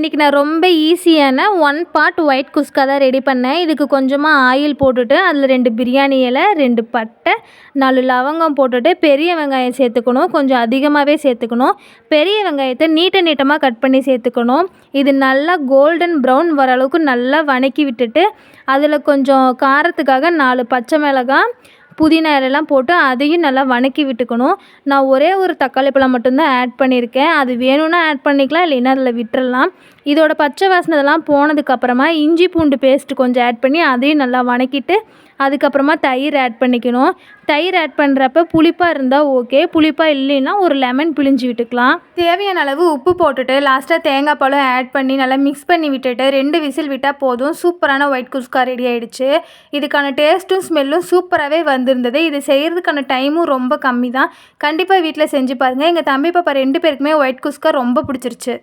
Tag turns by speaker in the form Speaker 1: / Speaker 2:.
Speaker 1: இன்றைக்கி நான் ரொம்ப ஈஸியான 1 பார்ட் ஒயிட் குஸ்கா தான் ரெடி பண்ணேன். இதுக்கு கொஞ்சமாக ஆயில் போட்டுட்டு அதில் 2 பிரியாணி இலை, 2 பட்டை, 4 லவங்கம் போட்டுட்டு பெரிய வெங்காயம் சேர்த்துக்கணும். கொஞ்சம் அதிகமாகவே சேர்த்துக்கணும். பெரிய வெங்காயத்தை நீட்டமாக கட் பண்ணி சேர்த்துக்கணும். இது நல்லா கோல்டன் ப்ரௌன் வர அளவுக்கு நல்லா வதக்கி விட்டுட்டு அதில் கொஞ்சம் காரத்துக்காக 4 பச்சை மிளகாய், புதினா இலைலாம் போட்டு அதையும் நல்லா வதக்கி விட்டுக்கணும். நான் ஒரே ஒரு தக்காளி பழம் மட்டும்தான் ஆட் பண்ணியிருக்கேன். அது வேணும்னா ஆட் பண்ணிக்கலாம், இல்லைன்னா அதில் விட்டுறலாம். இதோட பச்சை வாசனைலாம் போனதுக்கப்புறமா இஞ்சி பூண்டு பேஸ்ட்டு கொஞ்சம் ஆட் பண்ணி அதையும் நல்லா வதக்கிட்டு அதுக்கப்புறமா தயிர் ஆட் பண்ணிக்கணும். தயிர் ஆட் பண்ணுறப்ப புளிப்பாக இருந்தால் ஓகே, புளிப்பாக இல்லைன்னா ஒரு லெமன் பிழிஞ்சு விட்டுக்கலாம். தேவையான அளவு உப்பு போட்டுட்டு லாஸ்ட்டாக தேங்காய் பழம் ஆட் பண்ணி நல்லா மிக்ஸ் பண்ணி விட்டுட்டு 2 விசில் விட்டால் போதும். சூப்பரான ஒயிட் குஸ்கா ரெடி ஆகிடுச்சு. இதுக்கான டேஸ்ட்டும் ஸ்மெல்லும் சூப்பராகவே வந்திருந்தது. இது செய்கிறதுக்கான டைமும் ரொம்ப கம்மி தான். கண்டிப்பாக வீட்டில் செஞ்சு பாருங்கள். எங்கள் தம்பி பாப்பா 2 பேருக்குமே ஒயிட் குஸ்கா ரொம்ப பிடிச்சிருச்சு.